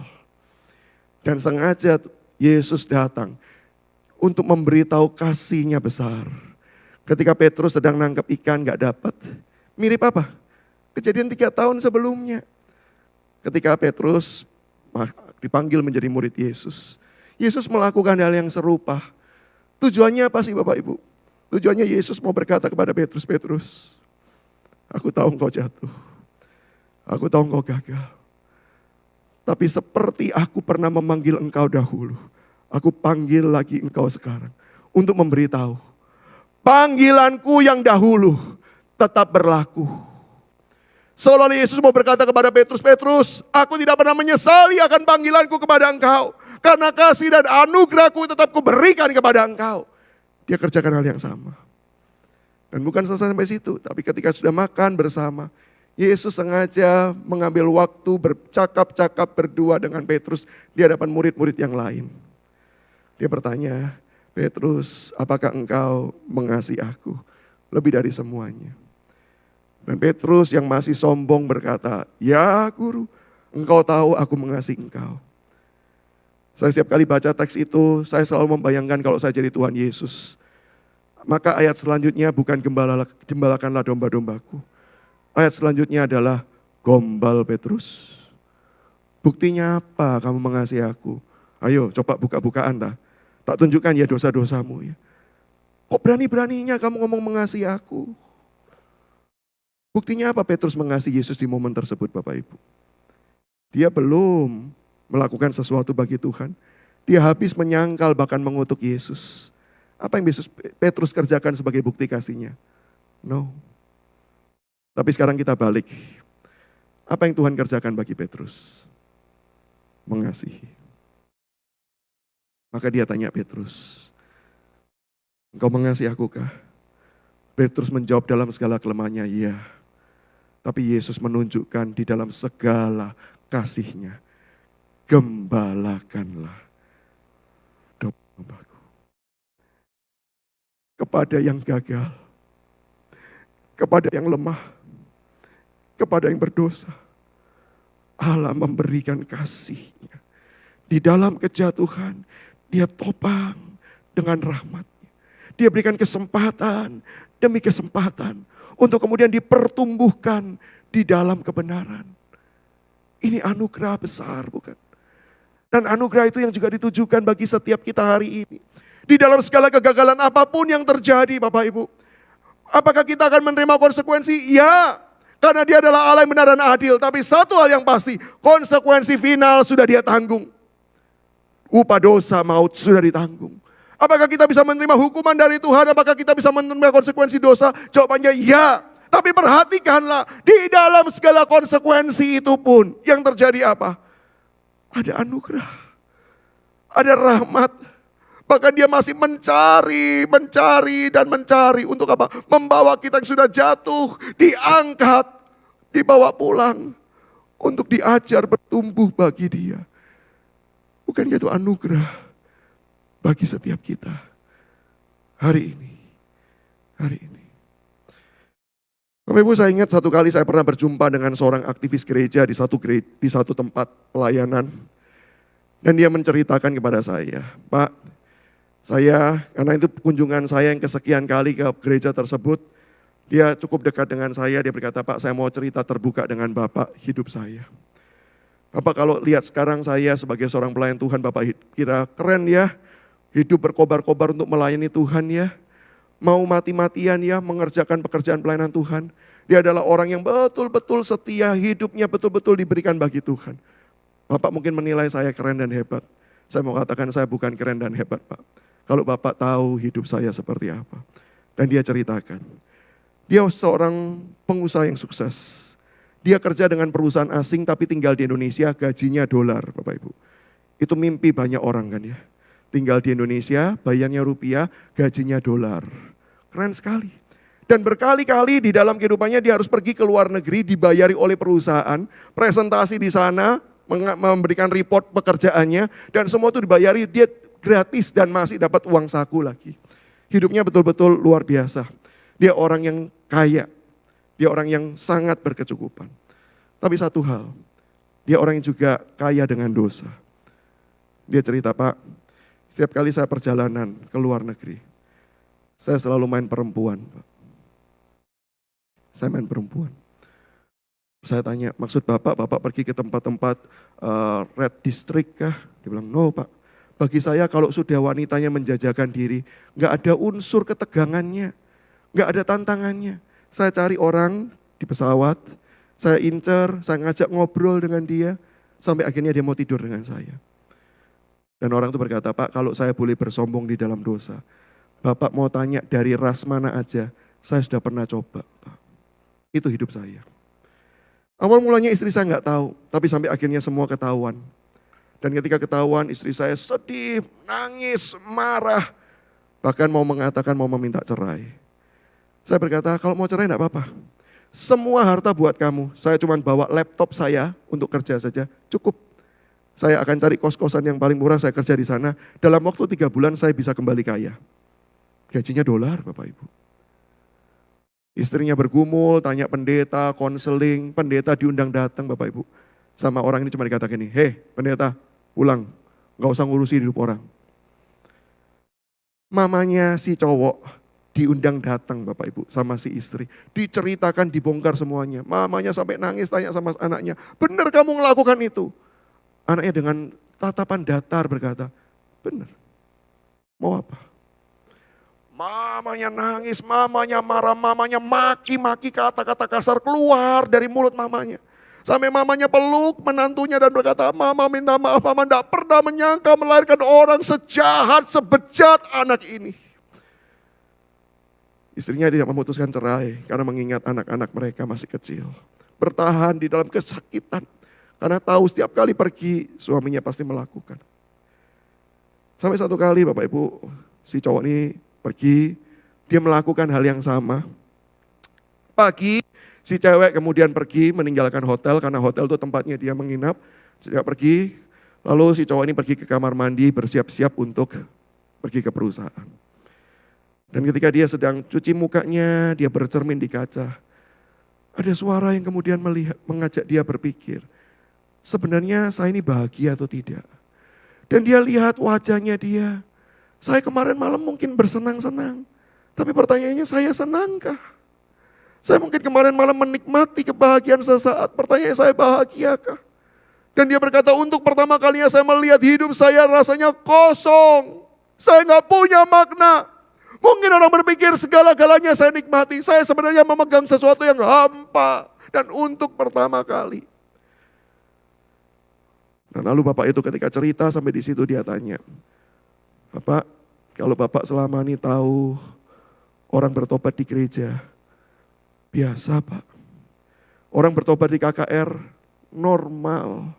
Dan sengaja Yesus datang untuk memberitahu kasihnya besar. Ketika Petrus sedang nangkep ikan gak dapat. Mirip apa? Kejadian 3 tahun sebelumnya. Ketika Petrus dipanggil menjadi murid Yesus. Yesus melakukan hal yang serupa. Tujuannya apa sih Bapak Ibu? Tujuannya Yesus mau berkata kepada Petrus, Petrus, aku tahu engkau jatuh. Aku tahu engkau gagal. Tapi seperti aku pernah memanggil engkau dahulu, aku panggil lagi engkau sekarang untuk memberitahu. Panggilanku yang dahulu tetap berlaku. Seolah Yesus mau berkata kepada Petrus, Petrus, aku tidak pernah menyesali akan panggilanku kepada engkau. Karena kasih dan anugerahku tetap kuberikan kepada engkau. Dia kerjakan hal yang sama. Dan bukan selesai sampai situ, tapi ketika sudah makan bersama, Yesus sengaja mengambil waktu bercakap-cakap berdua dengan Petrus di hadapan murid-murid yang lain. Dia bertanya, Petrus, apakah engkau mengasihi aku lebih dari semuanya? Dan Petrus yang masih sombong berkata, ya guru, engkau tahu aku mengasihi engkau. Saya setiap kali baca teks itu, saya selalu membayangkan kalau saya jadi Tuhan Yesus. Maka ayat selanjutnya bukan gembalakanlah domba-dombaku. Ayat selanjutnya adalah gombal Petrus. Buktinya apa kamu mengasihi aku? Ayo coba buka-bukaan dah. Tak tunjukkan ya dosa-dosamu ya. Kok berani-beraninya kamu ngomong mengasihi aku? Buktinya apa Petrus mengasihi Yesus di momen tersebut Bapak Ibu? Dia belum melakukan sesuatu bagi Tuhan. Dia habis menyangkal bahkan mengutuk Yesus. Apa yang Petrus kerjakan sebagai bukti kasihnya? No. Tapi sekarang kita balik. Apa yang Tuhan kerjakan bagi Petrus? mengasihi. Maka dia tanya Petrus, engkau mengasihi aku kah? Petrus menjawab dalam segala kelemahannya, iya. Tapi Yesus menunjukkan di dalam segala kasihnya, gembalakanlah domba-dombaku. Kepada yang gagal, kepada yang lemah, kepada yang berdosa, Allah memberikan kasih-Nya. Di dalam kejatuhan, Dia topang dengan rahmat-Nya. Dia berikan kesempatan demi kesempatan untuk kemudian dipertumbuhkan di dalam kebenaran. Ini anugerah besar, bukan? Dan anugerah itu yang juga ditujukan bagi setiap kita hari ini. Di dalam segala kegagalan apapun yang terjadi, Bapak Ibu. Apakah kita akan menerima konsekuensi? Ya, karena Dia adalah Allah yang benar dan adil. Tapi satu hal yang pasti, konsekuensi final sudah Dia tanggung. Upah dosa maut sudah ditanggung. Apakah kita bisa menerima hukuman dari Tuhan? Apakah kita bisa menerima konsekuensi dosa? Jawabannya ya. Tapi perhatikanlah, di dalam segala konsekuensi itu pun yang terjadi apa? Ada anugerah, ada rahmat. Bahkan Dia masih mencari dan mencari untuk apa? Membawa kita yang sudah jatuh, diangkat, dibawa pulang untuk diajar bertumbuh bagi Dia. Bukankah itu anugerah bagi setiap kita hari ini? Bapak Ibu, saya ingat satu kali saya pernah berjumpa dengan seorang aktivis gereja di satu tempat pelayanan. Dan dia menceritakan kepada saya, Pak, karena itu kunjungan saya yang kesekian kali ke gereja tersebut, dia cukup dekat dengan saya, dia berkata, Pak, saya mau cerita terbuka dengan Bapak hidup saya. Bapak kalau lihat sekarang saya sebagai seorang pelayan Tuhan, Bapak kira keren ya, hidup berkobar-kobar untuk melayani Tuhan ya. Mau mati-matian ya mengerjakan pekerjaan pelayanan Tuhan. Dia adalah orang yang betul-betul setia, hidupnya betul-betul diberikan bagi Tuhan. Bapak mungkin menilai saya keren dan hebat. Saya mau katakan saya bukan keren dan hebat, Pak. Kalau Bapak tahu hidup saya seperti apa. Dan dia ceritakan, dia seorang pengusaha yang sukses. Dia kerja dengan perusahaan asing tapi tinggal di Indonesia, gajinya dolar, Bapak Ibu. Itu mimpi banyak orang kan ya. Tinggal di Indonesia, bayarnya rupiah, gajinya dolar. Keren sekali. Dan berkali-kali di dalam kehidupannya dia harus pergi ke luar negeri, dibayari oleh perusahaan, presentasi di sana, memberikan report pekerjaannya, dan semua itu dibayari, dia gratis dan masih dapat uang saku lagi. Hidupnya betul-betul luar biasa. Dia orang yang kaya, dia orang yang sangat berkecukupan. Tapi satu hal, dia orang yang juga kaya dengan dosa. Dia cerita, Pak, setiap kali saya perjalanan ke luar negeri, saya selalu main perempuan, Pak. Saya main perempuan. Saya tanya, maksud Bapak pergi ke tempat-tempat red district kah? Dia bilang, no Pak. Bagi saya kalau sudah wanitanya menjajakan diri, gak ada unsur ketegangannya, gak ada tantangannya. Saya cari orang di pesawat, saya incer, saya ngajak ngobrol dengan dia, sampai akhirnya dia mau tidur dengan saya. Dan orang itu berkata, Pak, kalau saya boleh bersombong di dalam dosa, Bapak mau tanya dari ras mana aja, saya sudah pernah coba, Pak. Itu hidup saya. Awal mulanya istri saya nggak tahu, tapi sampai akhirnya semua ketahuan. Dan ketika ketahuan, istri saya sedih, nangis, marah, bahkan mau mengatakan mau meminta cerai. Saya berkata, kalau mau cerai enggak apa-apa. Semua harta buat kamu, saya cuma bawa laptop saya untuk kerja saja, cukup. Saya akan cari kos-kosan yang paling murah, saya kerja di sana. Dalam waktu 3 bulan saya bisa kembali kaya. Gajinya dolar, Bapak Ibu. Istrinya bergumul, tanya pendeta, konseling, pendeta diundang datang, Bapak Ibu. Sama orang ini cuma dikatakan gini, hei pendeta, pulang, gak usah ngurusi hidup orang. Mamanya si cowok diundang datang Bapak Ibu sama si istri. Diceritakan, dibongkar semuanya. Mamanya sampai nangis tanya sama anaknya, benar kamu melakukan itu? Anaknya dengan tatapan datar berkata, benar. Mau apa? Mamanya nangis, mamanya marah, mamanya maki-maki, kata-kata kasar keluar dari mulut mamanya. Sampai mamanya peluk menantunya dan berkata, Mama minta maaf, Mama tidak pernah menyangka melahirkan orang sejahat, sebejat anak ini. Istrinya tidak memutuskan cerai karena mengingat anak-anak mereka masih kecil. Bertahan di dalam kesakitan, Karena tahu setiap kali pergi suaminya pasti melakukan. Sampai satu kali Bapak Ibu, si cowok ini pergi, dia melakukan hal yang sama. Pagi si cewek kemudian pergi meninggalkan hotel karena hotel itu tempatnya dia menginap. Sejak pergi, lalu si cowok ini pergi ke kamar mandi bersiap-siap untuk pergi ke perusahaan. Dan ketika dia sedang cuci mukanya, dia bercermin di kaca. Ada suara yang kemudian mengajak dia berpikir, sebenarnya saya ini bahagia atau tidak? Dan dia lihat wajahnya dia, saya kemarin malam mungkin bersenang-senang. Tapi pertanyaannya, saya senangkah? Saya mungkin kemarin malam menikmati kebahagiaan sesaat, pertanyaannya saya bahagiakah? Dan dia berkata, untuk pertama kalinya saya melihat hidup saya rasanya kosong. Saya gak punya makna. Mungkin orang berpikir segala-galanya saya nikmati. Saya sebenarnya memegang sesuatu yang hampa. Dan untuk pertama kali. Dan lalu bapak itu ketika cerita sampai di situ dia tanya, Bapak, kalau Bapak selama ini tahu orang bertobat di gereja, biasa Pak. Orang bertobat di KKR, normal.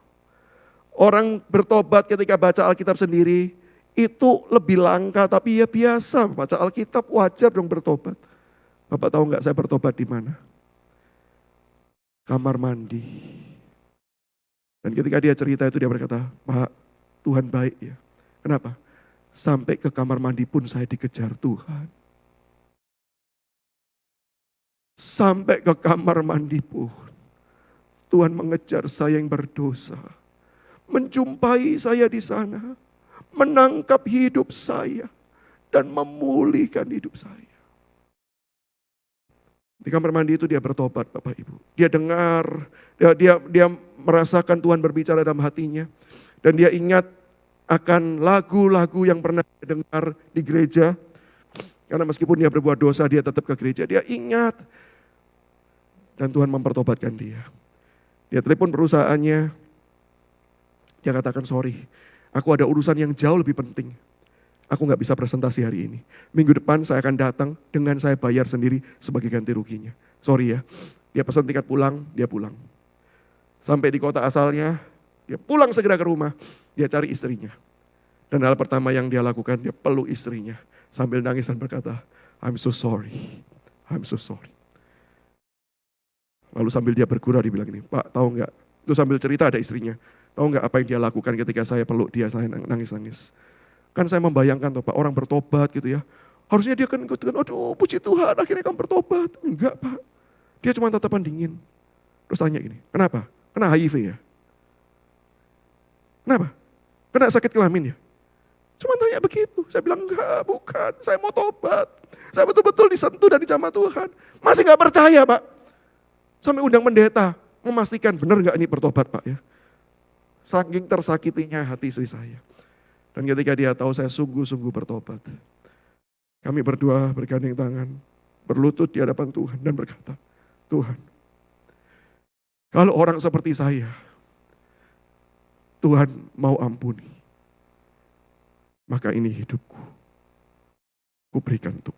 Orang bertobat ketika baca Alkitab sendiri, itu lebih langka tapi ya biasa. Baca Alkitab wajar dong bertobat. Bapak tahu nggak saya bertobat di mana? Kamar mandi. Dan ketika dia cerita itu dia berkata, Pak, Tuhan baik ya. Kenapa? Sampai ke kamar mandi pun saya dikejar Tuhan. Sampai ke kamar mandi pun Tuhan mengejar saya yang berdosa. Menjumpai saya di sana. Menangkap hidup saya. Dan memulihkan hidup saya. Di kamar mandi itu dia bertobat Bapak Ibu. Dia dengar, dia merasakan Tuhan berbicara dalam hatinya. Dan dia ingat akan lagu-lagu yang pernah dia dengar di gereja. Karena meskipun dia berbuat dosa, dia tetap ke gereja. Dia ingat. Dan Tuhan mempertobatkan dia. Dia telepon perusahaannya. Dia katakan, sorry, aku ada urusan yang jauh lebih penting. Aku gak bisa presentasi hari ini. Minggu depan saya akan datang dengan saya bayar sendiri sebagai ganti ruginya. Sorry ya, dia pesan tiket pulang, dia pulang. Sampai di kota asalnya, dia pulang segera ke rumah, dia cari istrinya. Dan hal pertama yang dia lakukan, dia peluk istrinya. Sambil nangis dan berkata, I'm so sorry, I'm so sorry. Lalu sambil dia bergurau, dia bilang ini, Pak tahu gak, itu sambil cerita ada istrinya. Tahu gak apa yang dia lakukan ketika saya peluk dia, saya nangis-nangis. Kan saya membayangkan tuh Pak, orang bertobat gitu ya. Harusnya dia kan ikutkan, aduh puji Tuhan akhirnya kamu bertobat. Enggak Pak, dia cuma tatapan dingin. Terus tanya ini, kenapa? Kena HIV ya? Kenapa? Kena sakit kelamin ya? Cuma tanya begitu. Saya bilang enggak, bukan. Saya mau tobat. Saya betul-betul disentuh dan dijamah Tuhan. Masih gak percaya Pak. Sampai undang pendeta, memastikan benar gak ini bertobat Pak ya. Saking tersakitinya hati istri saya. Dan ketika dia tahu saya sungguh-sungguh bertobat. Kami berdua bergandeng tangan, berlutut di hadapan Tuhan dan berkata, Tuhan, kalau orang seperti saya, Tuhan mau ampuni. Maka ini hidupku, ku berikan untuk.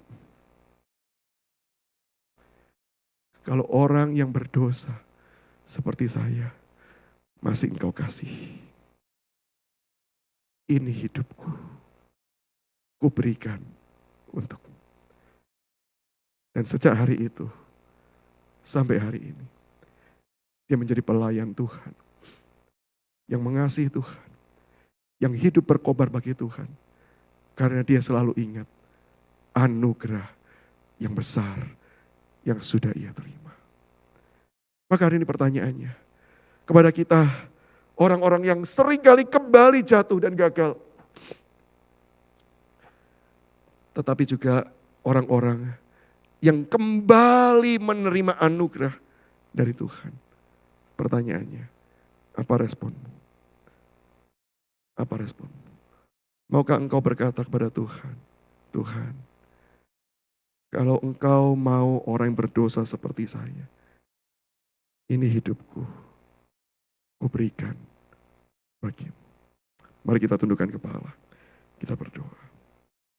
Kalau orang yang berdosa seperti saya, masih engkau kasih. Ini hidupku, ku berikan untukmu. Dan sejak hari itu, sampai hari ini, dia menjadi pelayan Tuhan. Yang mengasihi Tuhan. Yang hidup berkobar bagi Tuhan. Karena dia selalu ingat anugerah yang besar yang sudah ia terima. Maka hari ini pertanyaannya, kepada kita orang-orang yang seringkali kembali jatuh dan gagal. Tetapi juga orang-orang yang kembali menerima anugerah dari Tuhan. Pertanyaannya, apa responmu? Apa responmu? Maukah engkau berkata kepada Tuhan, Tuhan, kalau engkau mau orang yang berdosa seperti saya, ini hidupku, ku berikan bagimu. Mari kita tundukkan kepala, kita berdoa.